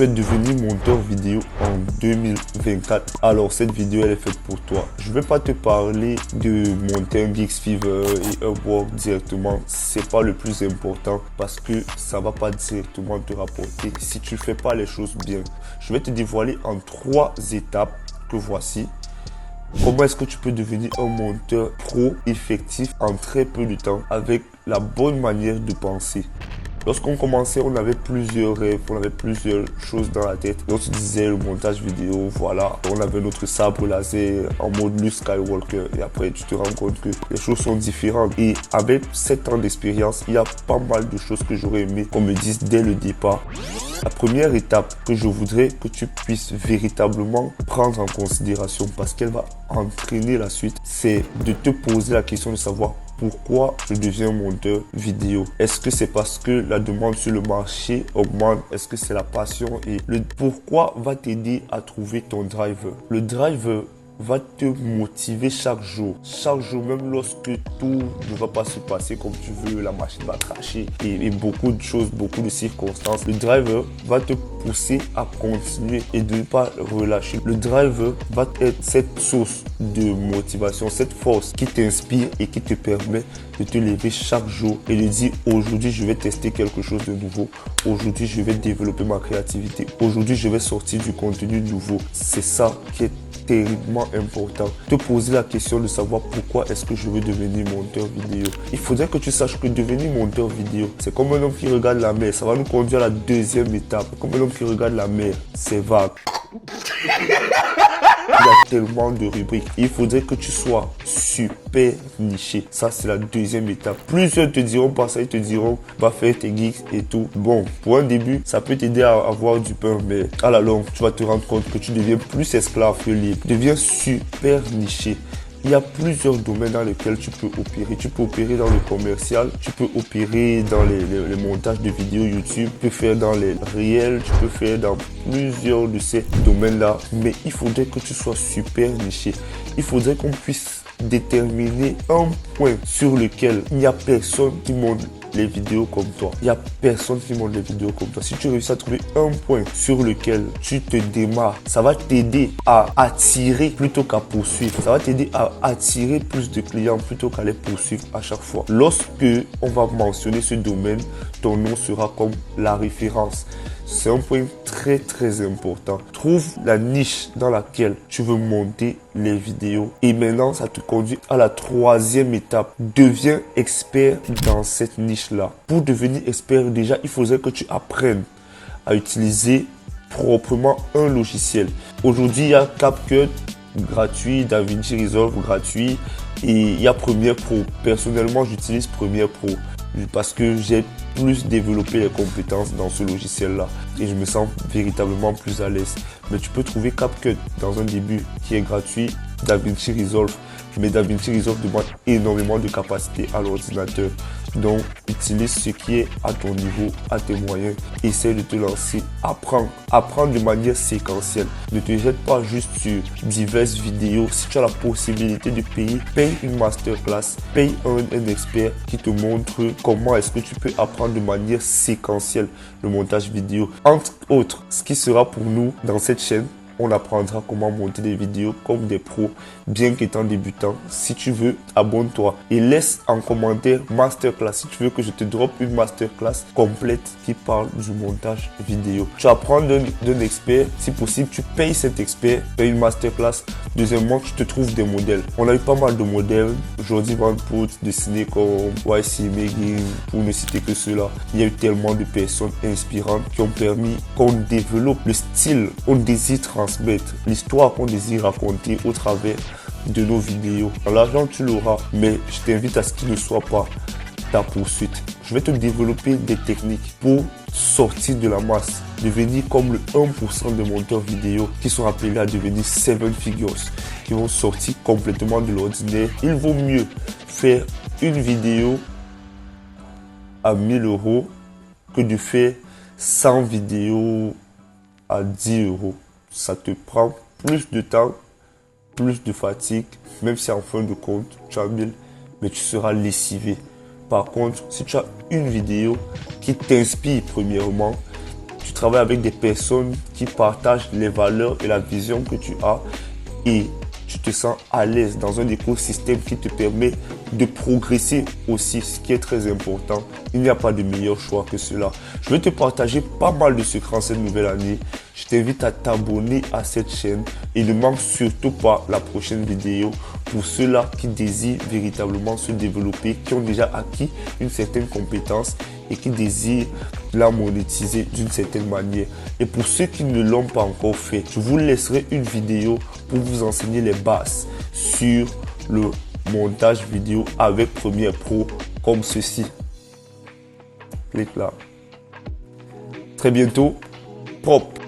souhaites devenir monteur vidéo en 2024, alors cette vidéo elle est faite pour toi. Je ne vais pas te parler de monter un Geeksfever et Upwork directement, c'est pas le plus important parce que ça va pas directement te rapporter si tu fais pas les choses bien. Je vais te dévoiler en 3 étapes que voici. Comment est-ce que tu peux devenir un monteur pro effectif en très peu de temps avec la bonne manière de penser. Lorsqu'on commençait, on avait plusieurs rêves, on avait plusieurs choses dans la tête. On se disait le montage vidéo, voilà. On avait notre sabre laser en mode Luke Skywalker. Et après, tu te rends compte que les choses sont différentes. Et avec 7 ans d'expérience, il y a pas mal de choses que j'aurais aimé qu'on me dise dès le départ. La première étape que je voudrais que tu puisses véritablement prendre en considération parce qu'elle va entraîner la suite, c'est de te poser la question de savoir pourquoi je deviens monteur vidéo. Est-ce que c'est parce que la demande sur le marché augmente? Est-ce que c'est la passion? Et le pourquoi va t'aider à trouver ton driver. Le driver va te motiver chaque jour. Chaque jour, même lorsque tout ne va pas se passer comme tu veux, la machine va cracher et beaucoup de choses, beaucoup de circonstances. Le driver va te pousser à continuer et de ne pas relâcher. Le driver va être cette source de motivation, cette force qui t'inspire et qui te permet de te lever chaque jour et de dire aujourd'hui je vais tester quelque chose de nouveau. Aujourd'hui je vais développer ma créativité. Aujourd'hui je vais sortir du contenu nouveau. C'est ça qui est terriblement important. Te poser la question de savoir pourquoi est-ce que je veux devenir monteur vidéo. Il faudrait que tu saches que devenir monteur vidéo, c'est comme un homme qui regarde la mer. Ça va nous conduire à la deuxième étape. Comme un homme qui regarde la mer, c'est vague. Il y a tellement de rubriques. Il faudrait que tu sois super niché. Ça, c'est la deuxième étape. Plusieurs te diront pas ça, ils te diront va faire tes geeks et tout. Bon, pour un début, ça peut t'aider à avoir du pain, mais à la longue, tu vas te rendre compte que tu deviens plus esclave que libre. Deviens super niché. Il y a plusieurs domaines dans lesquels tu peux opérer. Tu peux opérer dans le commercial, tu peux opérer dans les montages de vidéos YouTube, tu peux faire dans les réels, tu peux faire dans plusieurs de ces domaines-là. Mais il faudrait que tu sois super niché. Il faudrait qu'on puisse déterminer un point sur lequel il n'y a personne qui monte les vidéos comme toi. Il n'y a personne qui monte les vidéos comme toi. Si tu réussis à trouver un point sur lequel tu te démarres, ça va t'aider à attirer plutôt qu'à poursuivre. Ça va t'aider à attirer plus de clients plutôt qu'à les poursuivre à chaque fois. Lorsque on va mentionner ce domaine, ton nom sera comme la référence. C'est un point très important. Trouve la niche dans laquelle tu veux monter les vidéos. Et maintenant, ça te conduit à la 3e étape. Deviens expert dans cette niche-là. Pour devenir expert, déjà, il faudrait que tu apprennes à utiliser proprement un logiciel. Aujourd'hui, il y a CapCut gratuit, DaVinci Resolve gratuit et il y a Premiere Pro. Personnellement, j'utilise Premiere Pro parce que j'ai plus développé les compétences dans ce logiciel-là et je me sens véritablement plus à l'aise. Mais tu peux trouver CapCut dans un début qui est gratuit, DaVinci Resolve. Mais DaVinci Resolve demande énormément de capacité à l'ordinateur. Donc, utilise ce qui est à ton niveau, à tes moyens. Essaye de te lancer. Apprends. Apprends de manière séquentielle. Ne te jette pas juste sur diverses vidéos. Si tu as la possibilité de payer, paye une masterclass. Paye un expert qui te montre comment est-ce que tu peux apprendre de manière séquentielle le montage vidéo. Entre autres, ce qui sera pour nous dans cette chaîne, on apprendra comment monter des vidéos comme des pros, bien qu'étant débutant. Si tu veux, abonne-toi et laisse en commentaire masterclass. Si tu veux que je te drop une masterclass complète qui parle du montage vidéo. Tu apprends d'un expert. Si possible, tu payes cet expert, payes une masterclass. Deuxièmement, tu te trouves des modèles. On a eu pas mal de modèles. Jordi Van Poot, dessiné comme YC Megan, pour ne citer que ceux-là. Il y a eu tellement de personnes inspirantes qui ont permis qu'on développe le style qu'on désire transmettre, l'histoire qu'on désire raconter au travers de nos vidéos. L'argent, tu l'auras, mais je t'invite à ce qu'il ne soit pas ta poursuite. Je vais te développer des techniques pour sortir de la masse, devenir comme le 1% de monteurs vidéo qui sont appelés à devenir 7 figures, qui vont sortir complètement de l'ordinaire. Il vaut mieux faire une vidéo à 1000 € que de faire 100 vidéos à 10 €. Ça te prend plus de temps, plus de fatigue, même si en fin de compte, tu as 1000, mais tu seras lessivé. Par contre, si tu as une vidéo qui t'inspire premièrement, tu tu travailles avec des personnes qui partagent les valeurs et la vision que tu as et tu te sens à l'aise dans un écosystème qui te permet de progresser aussi, ce qui est très important. Il n'y a pas de meilleur choix que cela. Je vais te partager pas mal de secrets en cette nouvelle année. Je t'invite à t'abonner à cette chaîne et ne manque surtout pas la prochaine vidéo pour ceux-là qui désirent véritablement se développer, qui ont déjà acquis une certaine compétence et qui désirent la monétiser d'une certaine manière. Et pour ceux qui ne l'ont pas encore fait, je vous laisserai une vidéo pour vous enseigner les bases sur le montage vidéo avec Premiere Pro comme ceci. Clique là. Très bientôt, propre.